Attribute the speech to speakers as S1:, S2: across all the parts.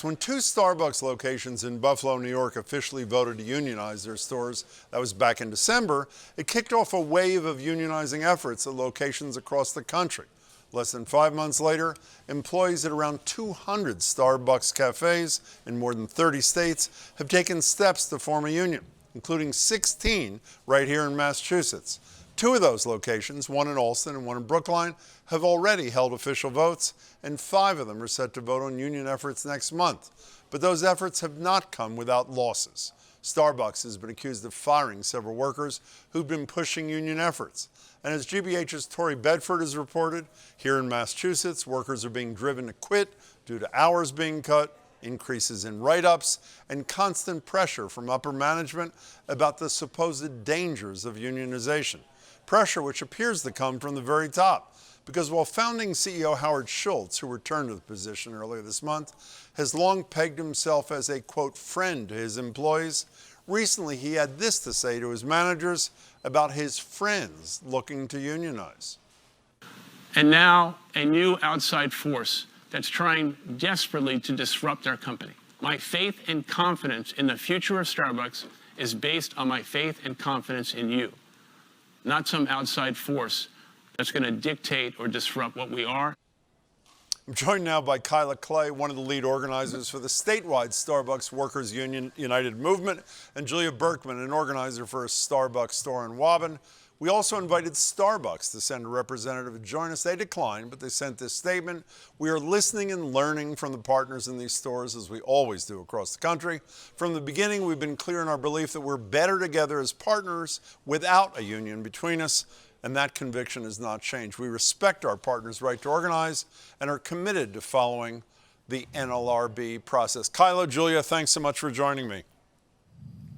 S1: When two Starbucks locations in Buffalo, New York officially voted to unionize their stores, that was back in December, it kicked off a wave of unionizing efforts at locations across the country. Less than 5 months later, employees at around 200 Starbucks cafes in more than 30 states have taken steps to form a union, including 16 right here in Massachusetts. 2 of those locations, one in Allston and one in Brookline, have already held official votes, and 5 of them are set to vote on union efforts next month. But those efforts have not come without losses. Starbucks has been accused of firing several workers who've been pushing union efforts. And as GBH's Tori Bedford has reported, here in Massachusetts, workers are being driven to quit due to hours being cut, increases in write-ups, and constant pressure from upper management about the supposed dangers of unionization. Pressure which appears to come from the very top, because while founding CEO Howard Schultz, who returned to the position earlier this month, has long pegged himself as a, quote, friend to his employees, recently he had this to say to his managers about his friends looking to unionize.
S2: And now a new outside force that's trying desperately to disrupt our company. My faith and confidence in the future of Starbucks is based on my faith and confidence in you, not some outside force that's going to dictate or disrupt what we are.
S1: I'm joined now by Khylah Clay, one of the lead organizers for the statewide Starbucks Workers Union United movement, and Julia Berkman, an organizer for a Starbucks store in Waban. We also invited Starbucks to send a representative to join us. They declined, but they sent this statement. We are listening and learning from the partners in these stores, as we always do across the country. From the beginning, we've been clear in our belief that we're better together as partners without a union between us, and that conviction has not changed. We respect our partners' right to organize and are committed to following the NLRB process. Khylah, Julia, thanks so much for joining me.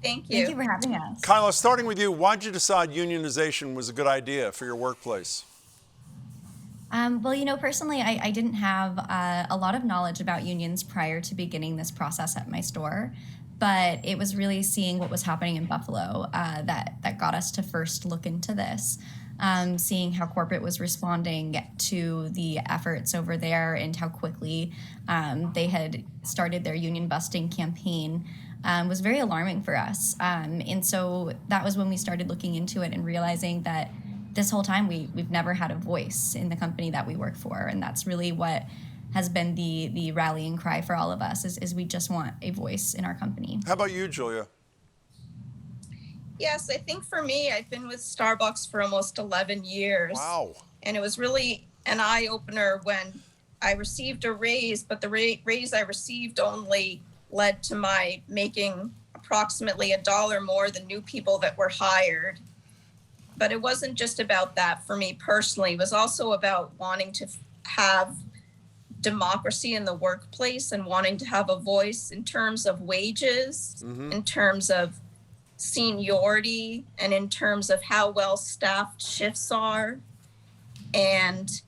S3: Thank you.
S4: Thank you for having us.
S1: Khylah, starting with you, why'd you decide unionization was a good idea for your workplace?
S4: Well, personally, I didn't have a lot of knowledge about unions prior to beginning this process at my store, but it was really seeing what was happening in Buffalo that got us to first look into this. Seeing how corporate was responding to the efforts over there and how quickly they had started their union busting campaign was very alarming for us. And so that was when we started looking into it and realizing that this whole time we've never had a voice in the company that we work for. And that's really what has been the rallying cry for all of us is we just want a voice in our company.
S1: How about you, Julia?
S3: Yes, I think for me, I've been with Starbucks for almost 11 years.
S1: Wow.
S3: And it was really an eye-opener when I received a raise, but the raise I received only led to my making approximately $1 more than new people that were hired. But it wasn't just about that for me personally. It was also about wanting to have democracy in the workplace and wanting to have a voice in terms of wages, in terms of seniority, and in terms of how well staffed shifts are, and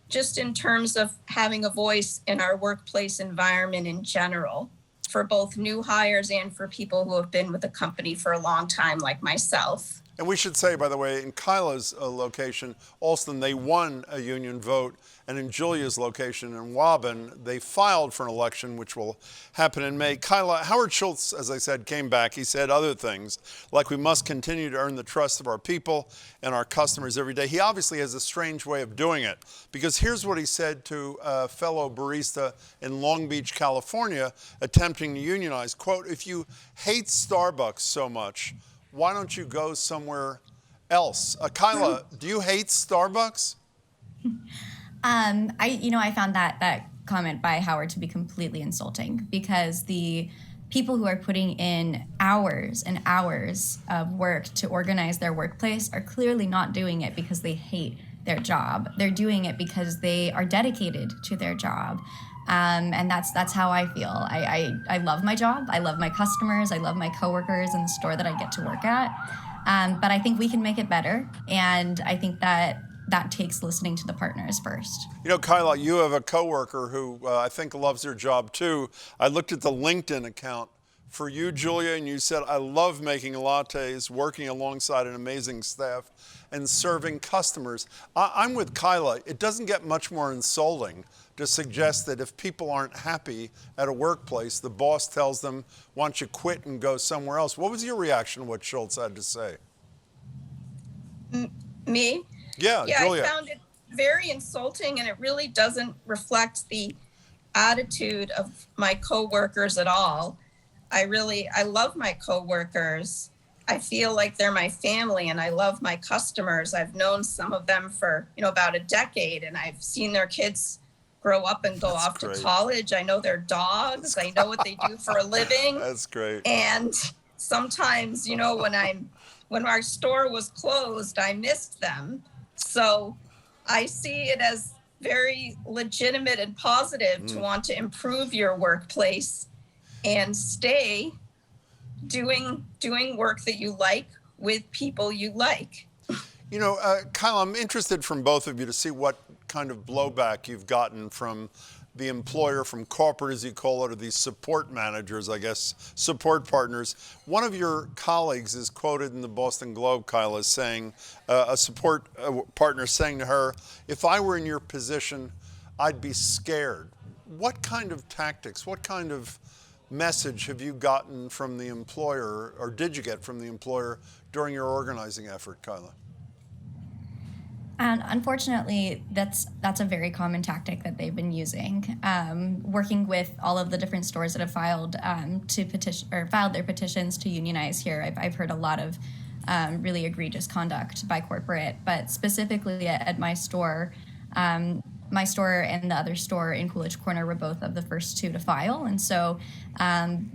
S3: just in terms of having a voice in our workplace environment in general for both new hires and for people who have been with the company for a long time like myself.
S1: And we should say, by the way, in Kylah's location, Allston, they won a union vote. And in Julia's location in Waban, they filed for an election, which will happen in May. Khylah, Howard Schultz, as I said, came back. He said other things, like we must continue to earn the trust of our people and our customers every day. He obviously has a strange way of doing it, because here's what he said to a fellow barista in Long Beach, California, attempting to unionize. Quote, if you hate Starbucks so much, why don't you go somewhere else? Khylah, do you hate Starbucks?
S4: I found that comment by Howard to be completely insulting, because the people who are putting in hours and hours of work to organize their workplace are clearly not doing it because they hate their job. They're doing it because they are dedicated to their job. And that's how I feel. I love my job. I love my customers. I love my coworkers in the store that I get to work at. But I think we can make it better. And I think that takes listening to the partners first.
S1: You know, Khylah, you have a coworker who I think loves her job too. I looked at the LinkedIn account for you, Julia, and you said, I love making lattes, working alongside an amazing staff, and serving customers. I'm with Khylah. It doesn't get much more insulting to suggest that if people aren't happy at a workplace, the boss tells them, why don't you quit and go somewhere else? What was your reaction to what Schultz had to say?
S3: Me?
S1: Yeah, Julia.
S3: I found it very insulting, and it really doesn't reflect the attitude of my coworkers at all. I love my coworkers. I feel like they're my family, and I love my customers. I've known some of them for, about a decade, and I've seen their kids grow up and go off to college. I know their dogs. I know what they do for a living.
S1: That's great.
S3: And sometimes, when our store was closed, I missed them. So I see it as very legitimate and positive to want to improve your workplace and stay doing work that you like with people you like.
S1: Khylah, I'm interested from both of you to see what kind of blowback you've gotten from the employer, from corporate, as you call it, or these support managers, I guess, support partners. One of your colleagues is quoted in the Boston Globe, Khylah, as saying, a support partner saying to her, if I were in your position, I'd be scared. What kind of tactics, what kind of message have you gotten from the employer, or did you get from the employer during your organizing effort, Khylah?
S4: And unfortunately, that's a very common tactic that they've been using. Working with all of the different stores that have filed filed their petitions to unionize here, I've heard a lot of really egregious conduct by corporate, but specifically at my store. My store and the other store in Coolidge Corner were both of the first two to file. And so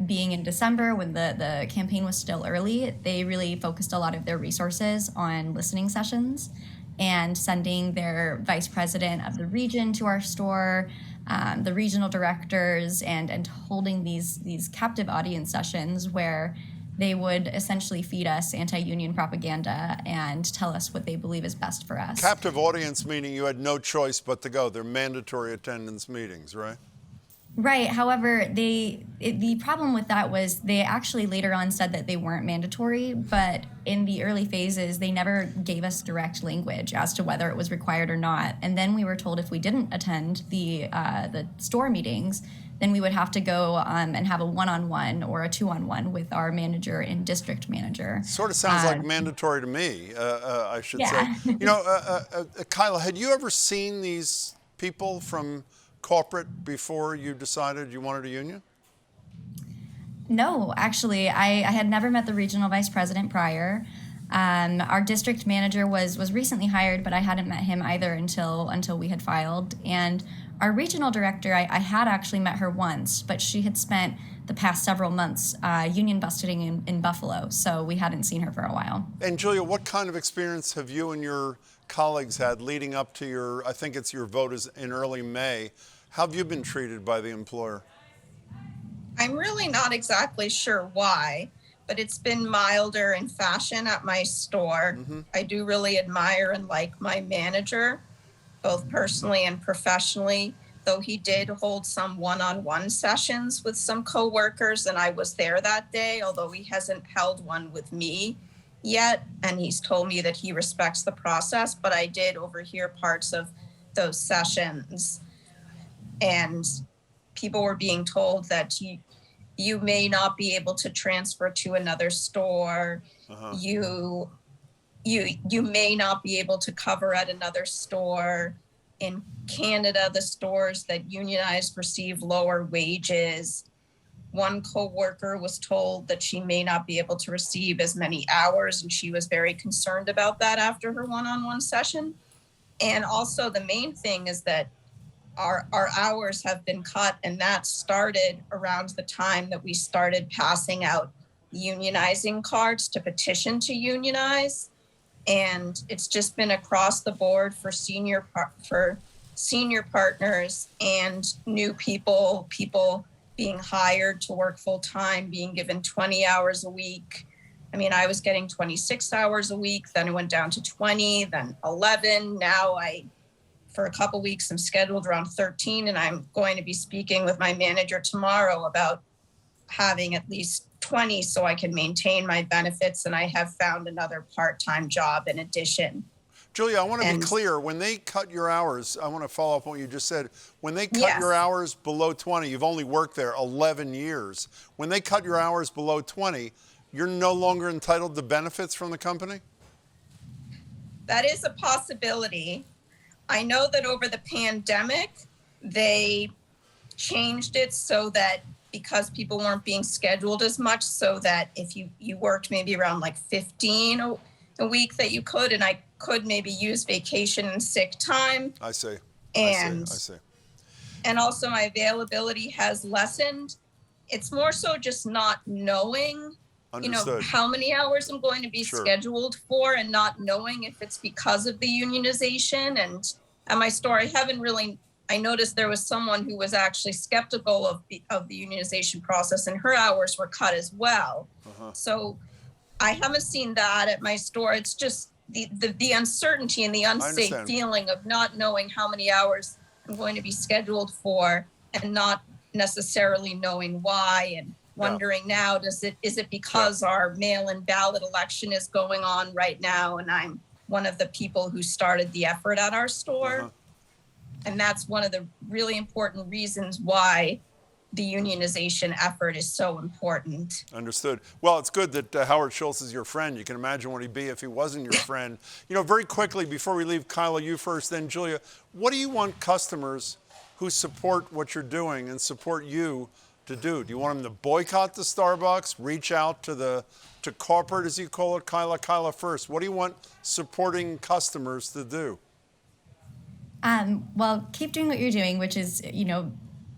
S4: being in December when the campaign was still early, they really focused a lot of their resources on listening sessions and sending their vice president of the region to our store, the regional directors, and holding these captive audience sessions where they would essentially feed us anti-union propaganda and tell us what they believe is best for us.
S1: Captive audience meaning you had no choice but to go. They're mandatory attendance meetings, right?
S4: Right. However, the problem with that was they actually later on said that they weren't mandatory, but in the early phases, they never gave us direct language as to whether it was required or not. And then we were told if we didn't attend the store meetings, then we would have to go and have a one-on-one or a two-on-one with our manager and district manager.
S1: Sort of sounds like mandatory to me, I should say. Khylah, had you ever seen these people from corporate before you decided you wanted a union?
S4: No, actually, I had never met the regional vice president prior. Our district manager was recently hired, but I hadn't met him either until we had filed. And our regional director, I had actually met her once, but she had spent the past several months union busting in Buffalo, so we hadn't seen her for a while.
S1: And Julia, what kind of experience have you and your colleagues had leading up to your, I think it's your vote is in early May. How have you been treated by the employer?
S3: I'm really not exactly sure why, but it's been milder in fashion at my store. Mm-hmm. I do really admire and like my manager, both personally and professionally, though he did hold some one-on-one sessions with some coworkers, and I was there that day, although he hasn't held one with me yet, and he's told me that he respects the process, but I did overhear parts of those sessions, and people were being told that you may not be able to transfer to another store. Uh-huh. You may not be able to cover at another store. In Canada, the stores that unionized receive lower wages. One coworker was told that she may not be able to receive as many hours, and she was very concerned about that after her one-on-one session. And also the main thing is that our hours have been cut, and that started around the time that we started passing out unionizing cards to petition to unionize. And it's just been across the board for senior partners and new people being hired to work full time, being given 20 hours a week. I mean, I was getting 26 hours a week, then it went down to 20, then 11. Now for a couple weeks, I'm scheduled around 13, and I'm going to be speaking with my manager tomorrow about having at least 20 so I can maintain my benefits. And I have found another part-time job in addition.
S1: Julia, I want to be
S3: And-
S1: clear. When they cut your hours, I want to follow up on what you just said. When they cut
S3: Yes.
S1: your hours below 20, you've only worked there 11 years. When they cut your hours below 20, you're no longer entitled to benefits from the company?
S3: That is a possibility. I know that over the pandemic, they changed it so that because people weren't being scheduled as much, so that if you worked maybe around like 15 a week that you could, and I could maybe use vacation and sick time.
S1: I see.
S3: And
S1: I see.
S3: and also my availability has lessened. It's more so just not knowing,
S1: Understood.
S3: how many hours I'm going to be
S1: Sure.
S3: scheduled for, and not knowing if it's because of the unionization. And at my store, I noticed there was someone who was actually skeptical of the unionization process, and her hours were cut as well. So I haven't seen that at my store. It's just the uncertainty and the unsafe
S1: understand.
S3: feeling of not knowing how many hours I'm going to be scheduled for, and not necessarily knowing why, and wondering now, is it because our mail-in ballot election is going on right now, and I'm one of the people who started the effort at our store? And that's one of the really important reasons why the unionization effort is so important.
S1: Understood. Well, it's good that Howard Schultz is your friend. You can imagine what he'd be if he wasn't your friend. Very quickly, before we leave, Khylah, you first, then Julia, what do you want customers who support what you're doing and support you to do? Do you want them to boycott the Starbucks, reach out to corporate, as you call it? Khylah first. What do you want supporting customers to do?
S4: Well, keep doing what you're doing, which is,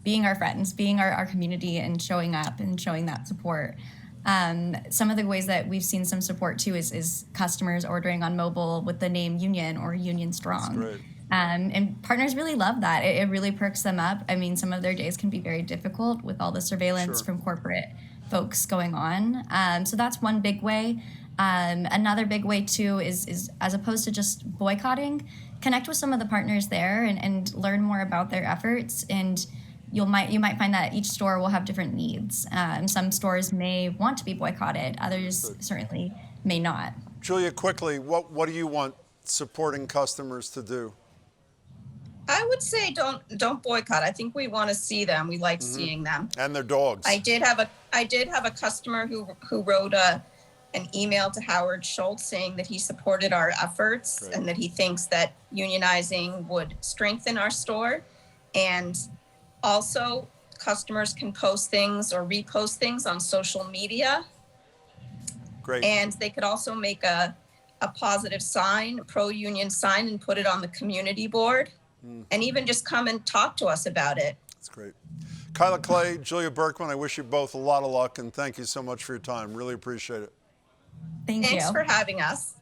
S4: being our friends, being our community, and showing up and showing that support. Some of the ways that we've seen some support too is customers ordering on mobile with the name Union or Union Strong.
S1: That's great.
S4: And partners really love that. It really perks them up. I mean, some of their days can be very difficult with all the surveillance
S1: Sure.
S4: from corporate folks going on. So that's one big way. Another big way too is as opposed to just boycotting, connect with some of the partners there and learn more about their efforts. And you might find that each store will have different needs. Some stores may want to be boycotted, others certainly may not.
S1: Julia, quickly, what do you want supporting customers to do?
S3: I would say don't boycott. I think we want to see them. We like seeing them.
S1: And their dogs.
S3: I did have a customer who wrote an email to Howard Schultz saying that he supported our efforts.
S1: Great.
S3: And that he thinks that unionizing would strengthen our store. And also, customers can post things or repost things on social media.
S1: Great.
S3: And they could also make a positive sign, a pro-union sign, and put it on the community board. And even just come and talk to us about it.
S1: That's great. Khylah Clay, Julia Berkman, I wish you both a lot of luck, and thank you so much for your time. Really appreciate it.
S4: Thank you.
S3: Thanks for having us.